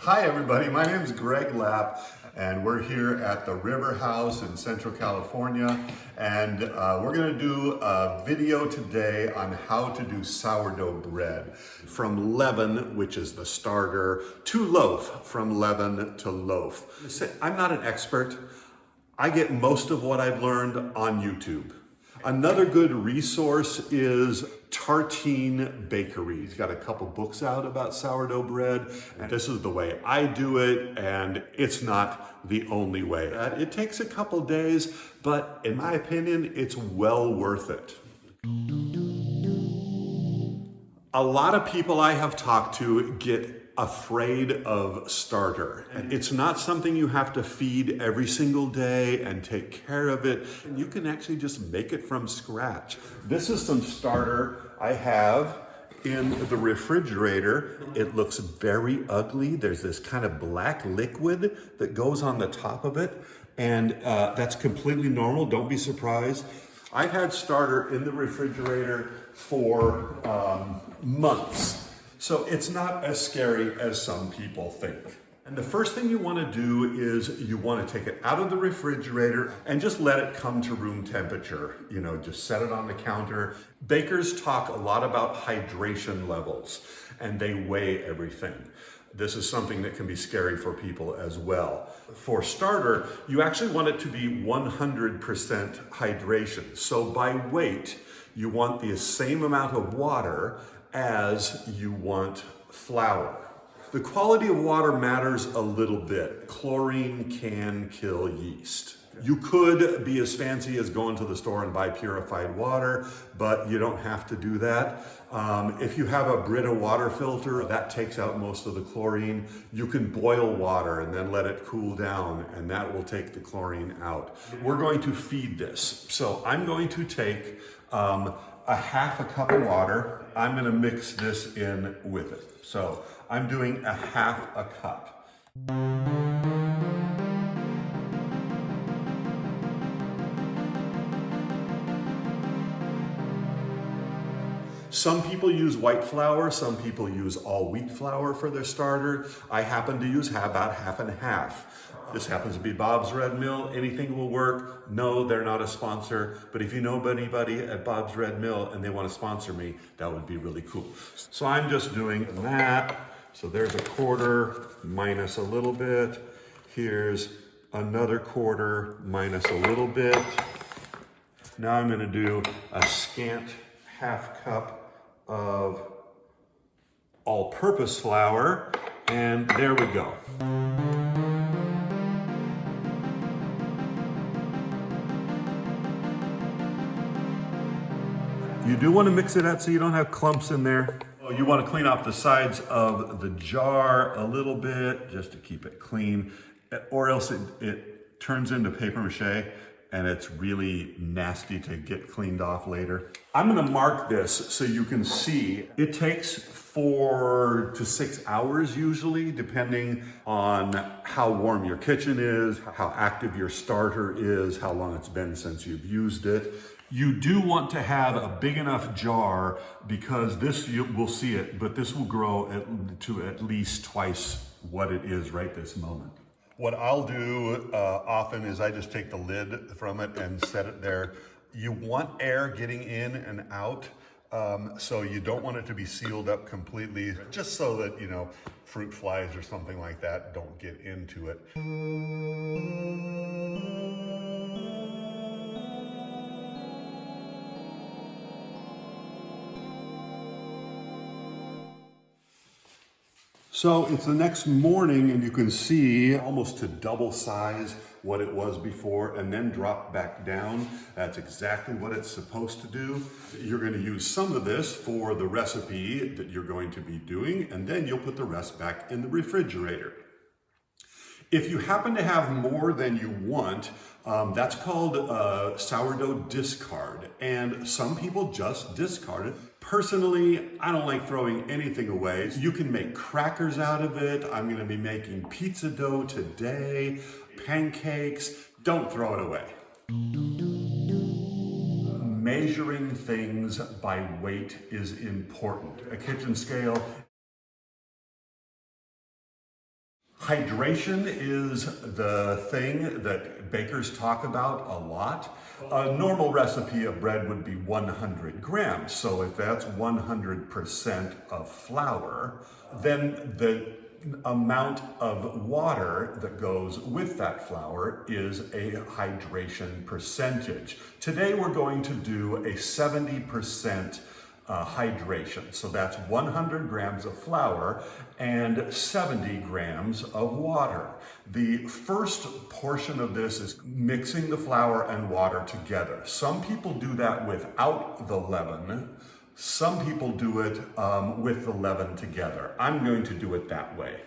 Hi everybody, my name is Greg Lapp and we're here at the River House in Central California, and we're going to do a video today on how to do sourdough bread from leaven, which is the starter, to loaf, from leaven to loaf. I'm not an expert. I get most of what I've learned on YouTube. Another good resource is Tartine Bakery. He's got a couple books out about sourdough bread, and this is the way I do it, and it's not the only way. It takes a couple days, but in my opinion, it's well worth it. A lot of people I have talked to get afraid of starter. And it's not something you have to feed every single day and take care of it. You can actually just make it from scratch. This is some starter I have in the refrigerator. It looks very ugly. There's this kind of black liquid that goes on the top of it. And that's completely normal. Don't be surprised. I've had starter in the refrigerator for months. So it's not as scary as some people think. And the first thing you want to do is you want to take it out of the refrigerator and just let it come to room temperature. You know, just set it on the counter. Bakers talk a lot about hydration levels and they weigh everything. This is something that can be scary for people as well. For starter, you actually want it to be 100% hydration. So by weight, you want the same amount of water as you want flour. The quality of water matters a little bit. Chlorine can kill yeast. You could be as fancy as going to the store and buy purified water, but you don't have to do that. If you have a Brita water filter, that takes out most of the chlorine. You can boil water and then let it cool down, and that will take the chlorine out. We're going to feed this. So I'm going to take a half a cup of water. I'm going to mix this in with it. So I'm doing a half a cup. Some people use white flour, some people use all wheat flour for their starter. I happen to use about half and half. This happens to be Bob's Red Mill. Anything will work. No, they're not a sponsor, but if you know anybody at Bob's Red Mill and they want to sponsor me, that would be really cool. So I'm just doing that. So there's a quarter minus a little bit. Here's another quarter minus a little bit. Now I'm going to do a scant half cup of all-purpose flour, and there we go. You do want to mix it out so you don't have clumps in there. You want to clean off the sides of the jar a little bit just to keep it clean, or else it turns into paper mache and it's really nasty to get cleaned off later. I'm going to mark this so you can see. It takes 4 to 6 hours usually, depending on how warm your kitchen is, how active your starter is, how long it's been since you've used it. You do want to have a big enough jar because this, you will see it, but this will grow to at least twice what it is right this moment. What I'll do often is I just take the lid from it and set it there. You want air getting in and out, so you don't want it to be sealed up completely, just so that, you know, fruit flies or something like that don't get into it. So it's the next morning and you can see almost to double size what it was before and then drop back down. That's exactly what it's supposed to do. You're going to use some of this for the recipe that you're going to be doing, and then you'll put the rest back in the refrigerator. If you happen to have more than you want, that's called sourdough discard, and some people just discard it. Personally, I don't like throwing anything away. You can make crackers out of it. I'm going to be making pizza dough today, pancakes. Don't throw it away. Measuring things by weight is important. A kitchen scale Hydration is the thing that bakers talk about a lot. A normal recipe of bread would be 100 grams. So if that's 100% of flour, then the amount of water that goes with that flour is a hydration percentage. Today we're going to do a 70% hydration. So that's 100 grams of flour and 70 grams of water. The first portion of this is mixing the flour and water together. Some people do that without the leaven. Some people do it with the leaven together. I'm going to do it that way.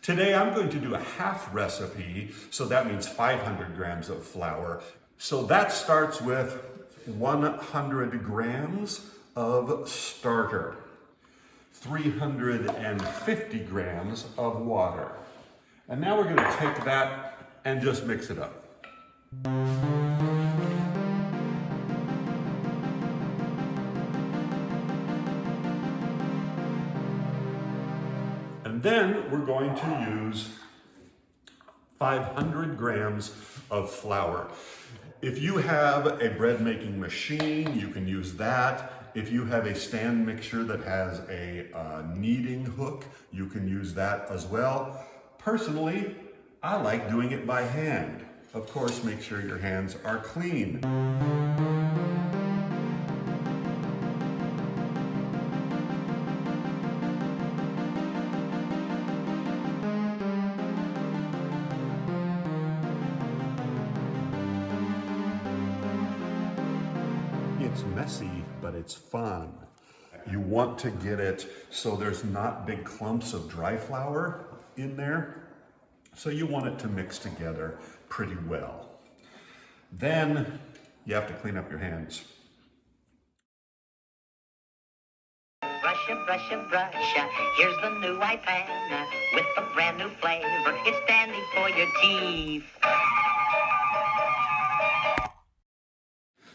Today I'm going to do a half recipe, so that means 500 grams of flour. So that starts with 100 grams of starter, 350 grams of water. And now we're going to take that and just mix it up. And then we're going to use 500 grams of flour. If you have a bread making machine, you can use that. If you have a stand mixer that has a kneading hook, you can use that as well. Personally, I like doing it by hand. Of course, make sure your hands are clean. It's messy, but it's fun. You want to get it so there's not big clumps of dry flour in there. So you want it to mix together pretty well. Then you have to clean up your hands. Brush, here's the new iPad with a brand new flavor. It's dandy for your teeth.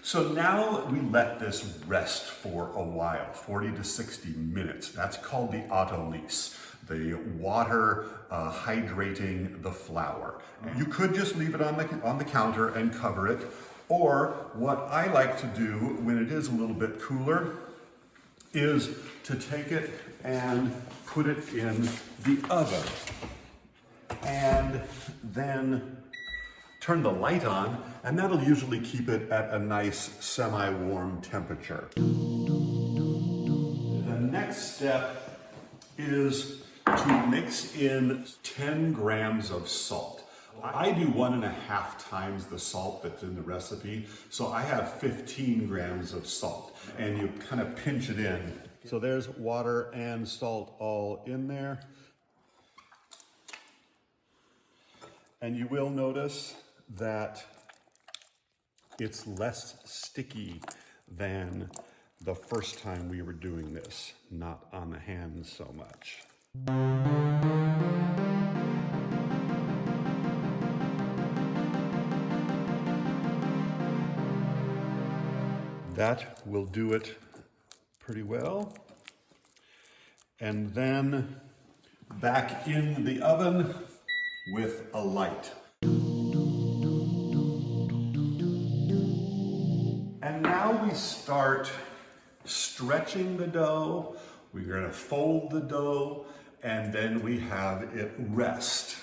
So now we let this rest for a while, 40 to 60 minutes. That's called the Autolyse, the water hydrating the flour. You could just leave it on the counter and cover it, or what I like to do when it is a little bit cooler is to take it and put it in the oven, and then turn the light on, and that'll usually keep it at a nice semi-warm temperature. The next step is to mix in 10 grams of salt. I do 1.5 times the salt that's in the recipe, so I have 15 grams of salt, and you kind of pinch it in. So there's water and salt all in there. And you will notice that it's less sticky than the first time we were doing this, not on the hands so much. That will do it pretty well. And then back in the oven with a light. And now we start stretching the dough. We're going to fold the dough, and then we have it rest.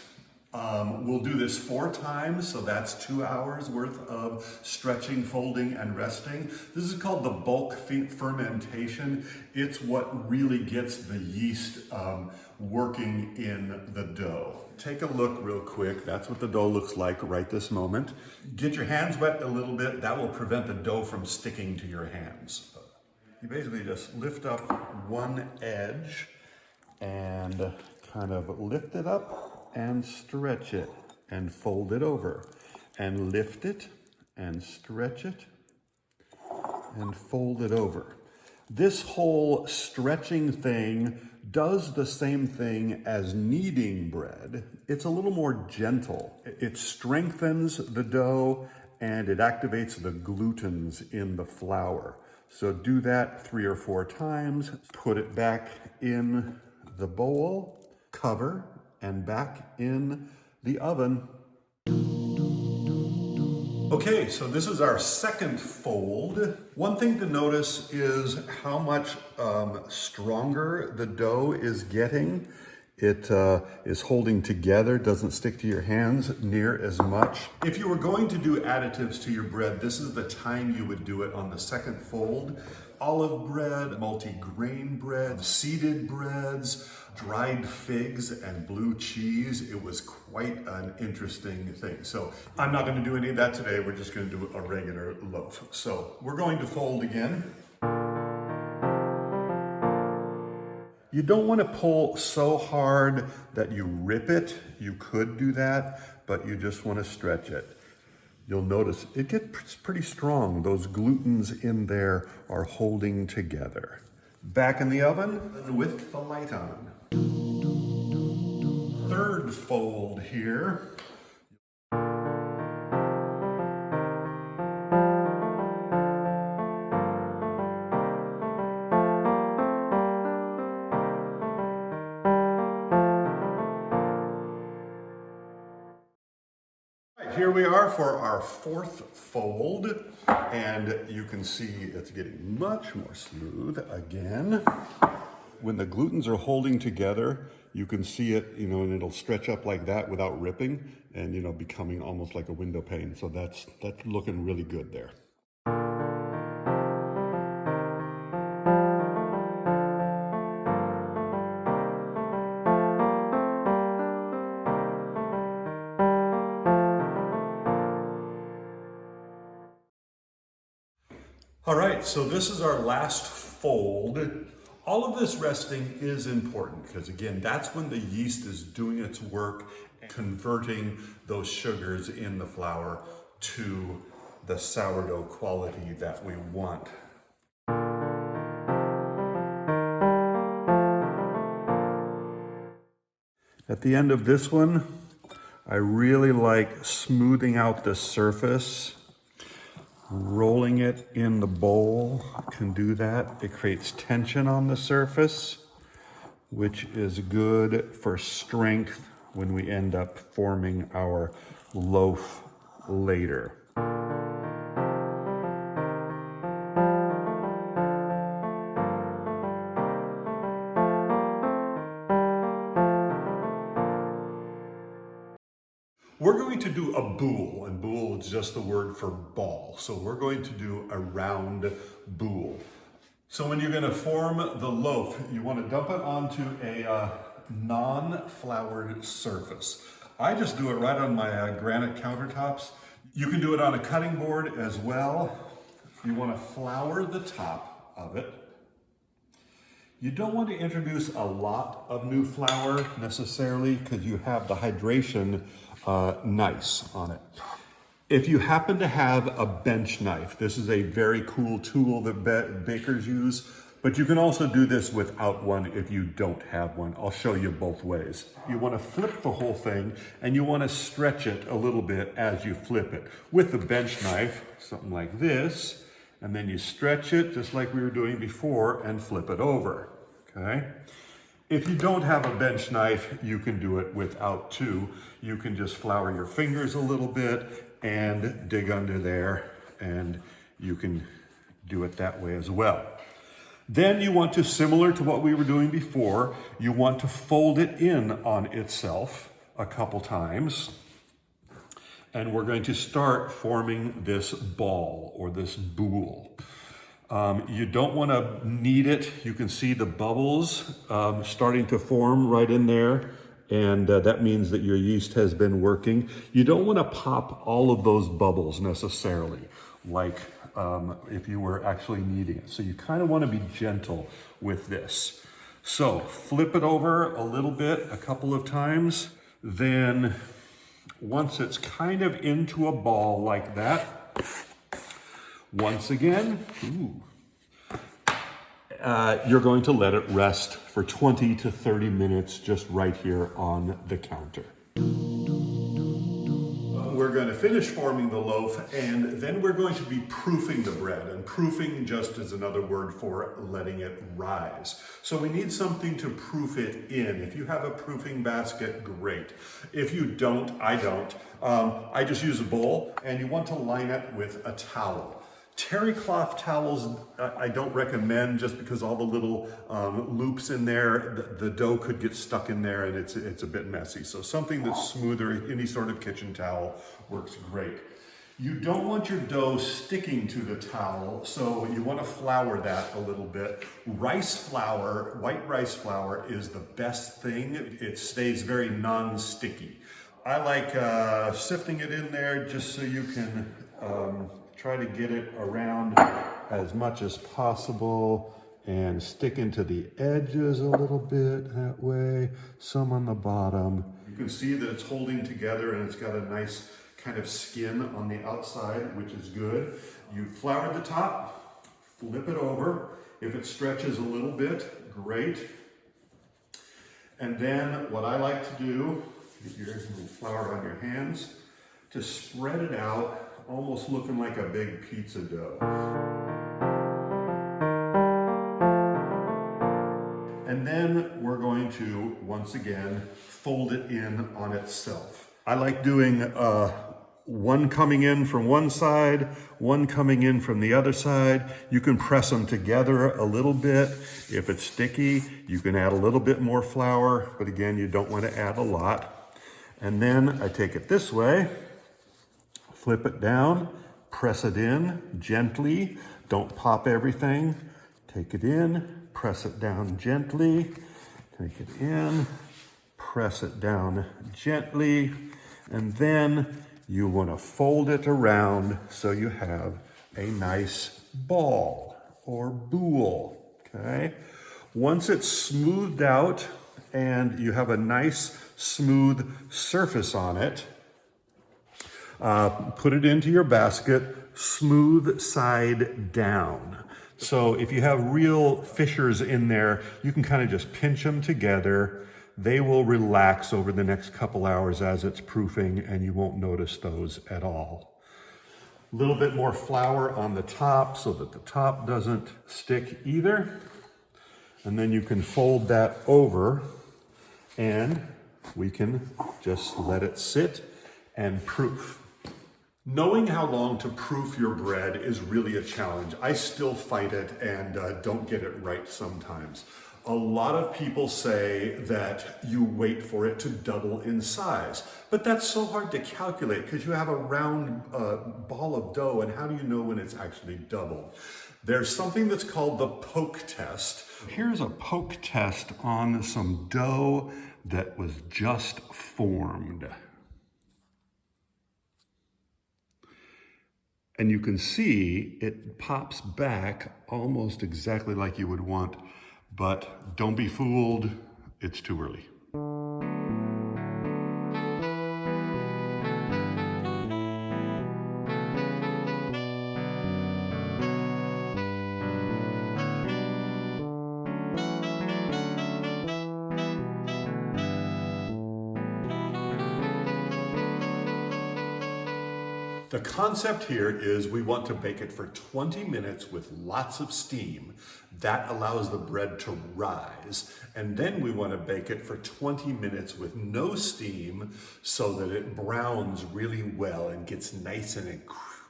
We'll do this 4 times, so that's 2 hours worth of stretching, folding, and resting. This is called the bulk fermentation. It's what really gets the yeast working in the dough. Take a look real quick. That's what the dough looks like right this moment. Get your hands wet a little bit. That will prevent the dough from sticking to your hands. You basically just lift up one edge and kind of lift it up and stretch it and fold it over and lift it and stretch it and fold it over. This whole stretching thing does the same thing as kneading bread. It's a little more gentle. It strengthens the dough and it activates the glutens in the flour. So do that 3 or 4 times, put it back in the bowl, cover, and back in the oven. Okay, so this is our second fold. One thing to notice is how much stronger the dough is getting. It is holding together, doesn't stick to your hands near as much. If you were going to do additives to your bread, this is the time you would do it on the second fold. Olive bread, multi-grain bread, seeded breads, dried figs, and blue cheese. It was quite an interesting thing. So I'm not going to do any of that today. We're just going to do a regular loaf. So we're going to fold again. You don't want to pull so hard that you rip it. You could do that, but you just want to stretch it. You'll notice it gets pretty strong. Those glutens in there are holding together. Back in the oven with the light on. Third fold here. Here we are for our fourth fold, and you can see it's getting much more smooth again. When the glutens are holding together, you can see it, and it'll stretch up like that without ripping and, becoming almost like a window pane. So that's looking really good there. All right, so this is our last fold. All of this resting is important because, again, that's when the yeast is doing its work, converting those sugars in the flour to the sourdough quality that we want. At the end of this one, I really like smoothing out the surface. Rolling it in the bowl can do that. It creates tension on the surface, which is good for strength when we end up forming our loaf later. We're going to do a boule, and boule is just the word for ball. So we're going to do a round boule. So when you're going to form the loaf, you want to dump it onto a non-floured surface. I just do it right on my granite countertops. You can do it on a cutting board as well. You want to flour the top of it. You don't want to introduce a lot of new flour necessarily because you have the hydration nice on it. If you happen to have a bench knife, this is a very cool tool that bakers use, but you can also do this without one if you don't have one. I'll show you both ways. You want to flip the whole thing and you want to stretch it a little bit as you flip it. With the bench knife, something like this, and then you stretch it just like we were doing before and flip it over, okay? If you don't have a bench knife, you can do it without two. You can just flour your fingers a little bit and dig under there, and you can do it that way as well. Then you want to, similar to what we were doing before, you want to fold it in on itself a couple times. And we're going to start forming this ball or this boule. You don't want to knead it. You can see the bubbles starting to form right in there, and that means that your yeast has been working. You don't want to pop all of those bubbles necessarily, like if you were actually kneading it. So you kind of want to be gentle with this. So flip it over a little bit, a couple of times. Then once it's kind of into a ball like that, once again, you're going to let it rest for 20 to 30 minutes just right here on the counter. We're we're going to finish forming the loaf, and then we're going to be proofing the bread. And proofing just is another word for letting it rise. So we need something to proof it in. If you have a proofing basket, great. If you don't, I don't. I just use a bowl, and you want to line it with a towel. Terry cloth towels, I don't recommend, just because all the little loops in there, the dough could get stuck in there and it's a bit messy. So something that's smoother, any sort of kitchen towel works great. You don't want your dough sticking to the towel, so you want to flour that a little bit. Rice flour, white rice flour, is the best thing. It stays very non-sticky. I like sifting it in there just so you can try to get it around as much as possible and stick into the edges a little bit that way, some on the bottom. You can see that it's holding together and it's got a nice kind of skin on the outside, which is good. You flour the top, flip it over. If it stretches a little bit, great. And then what I like to do, get your flour on your hands, to spread it out, almost looking like a big pizza dough. And then we're going to, once again, fold it in on itself. I like doing one coming in from one side, one coming in from the other side. You can press them together a little bit. If it's sticky, you can add a little bit more flour, but again, you don't want to add a lot. And then I take it this way, flip it down, press it in gently. Don't pop everything. Take it in, press it down gently. Take it in, press it down gently. And then you want to fold it around so you have a nice ball or boule, okay? Once it's smoothed out and you have a nice smooth surface on it, put it into your basket, smooth side down. So if you have real fissures in there, you can kind of just pinch them together. They will relax over the next couple hours as it's proofing, and you won't notice those at all. A little bit more flour on the top so that the top doesn't stick either. And then you can fold that over, and we can just let it sit and proof. Knowing how long to proof your bread is really a challenge. I still fight it and don't get it right sometimes. A lot of people say that you wait for it to double in size, but that's so hard to calculate because you have a round ball of dough, and how do you know when it's actually doubled? There's something that's called the poke test. Here's a poke test on some dough that was just formed. And you can see it pops back almost exactly like you would want, but don't be fooled, it's too early. The concept here is we want to bake it for 20 minutes with lots of steam. That allows the bread to rise. And then we want to bake it for 20 minutes with no steam so that it browns really well and gets nice and a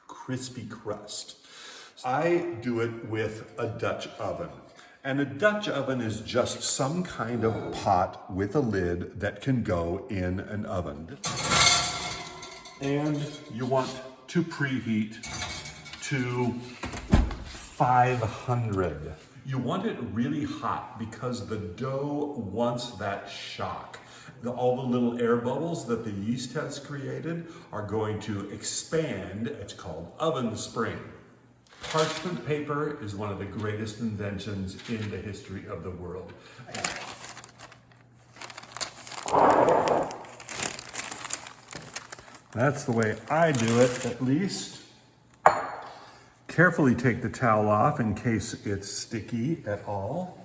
crispy crust. I do it with a Dutch oven. And a Dutch oven is just some kind of pot with a lid that can go in an oven. And you want to preheat to 500. You want it really hot because the dough wants that shock. All the little air bubbles that the yeast has created are going to expand. It's called oven spring. Parchment paper is one of the greatest inventions in the history of the world. That's the way I do it, at least. Carefully take the towel off in case it's sticky at all.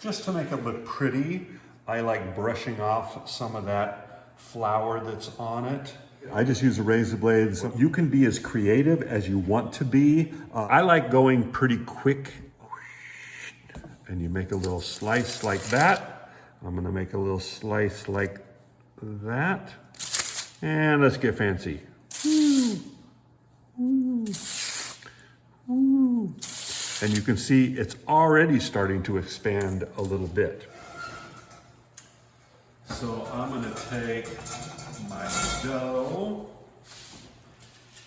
Just to make it look pretty, I like brushing off some of that flour that's on it. I just use a razor blade. So you can be as creative as you want to be. I like going pretty quick. And you make a little slice like that. I'm gonna make a little slice like that. And let's get fancy. And you can see it's already starting to expand a little bit. So I'm gonna take my dough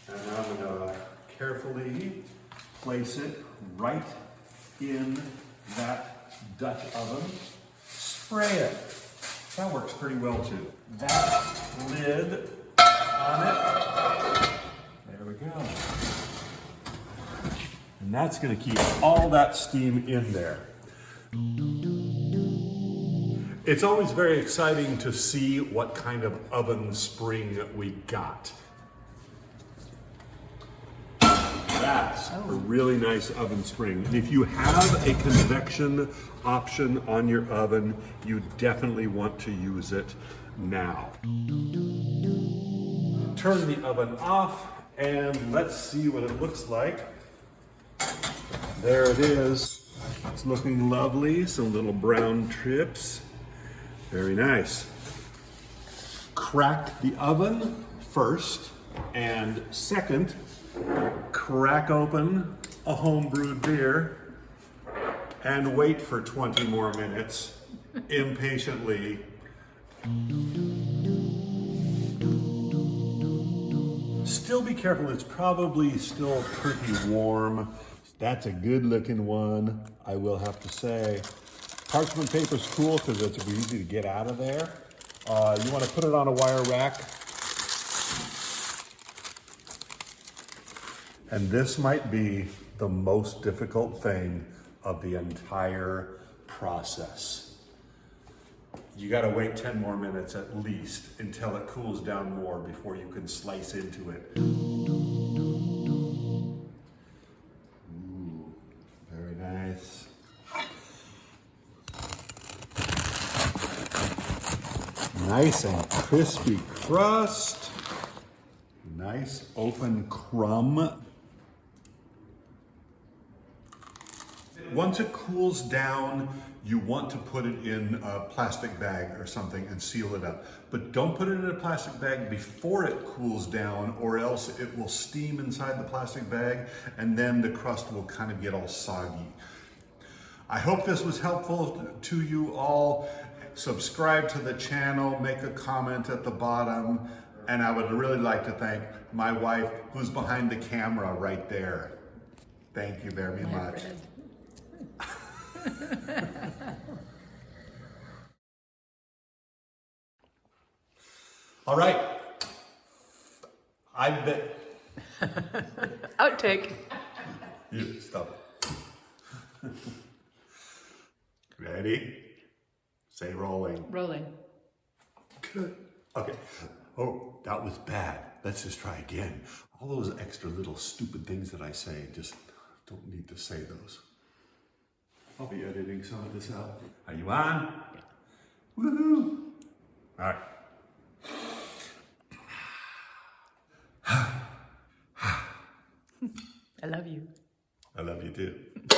and I'm gonna carefully place it right in that Dutch oven. Spray it. That works pretty well too. That lid on it. There we go. And that's gonna keep all that steam in there. It's always very exciting to see what kind of oven spring we got. That's a really nice oven spring. And if you have a convection option on your oven, you definitely want to use it now. Turn the oven off and let's see what it looks like. There it is. It's looking lovely. Some little brown trips. Very nice. Crack the oven first, and second, crack open a home-brewed beer and wait for 20 more minutes impatiently. Still be careful, it's probably still pretty warm. That's a good looking one, I will have to say. Parchment paper's cool because it's easy to get out of there. You want to put it on a wire rack. And this might be the most difficult thing of the entire process. You got to wait 10 more minutes at least until it cools down more before you can slice into it. Ooh, very nice. Nice and crispy crust. Nice open crumb. Once it cools down, you want to put it in a plastic bag or something and seal it up. But don't put it in a plastic bag before it cools down, or else it will steam inside the plastic bag and then the crust will kind of get all soggy. I hope this was helpful to you all. Subscribe to the channel, make a comment at the bottom, and I would really like to thank my wife who's behind the camera right there. Thank you very much. All right. I bet. Outtake. You stop it. Ready? Say rolling. Rolling. Good. Okay. Oh, that was bad. Let's just try again. All those extra little stupid things that I say, just don't need to say those. I'll be editing some of this out. Are you on? Yeah. Woohoo! All right. I love you. I love you too.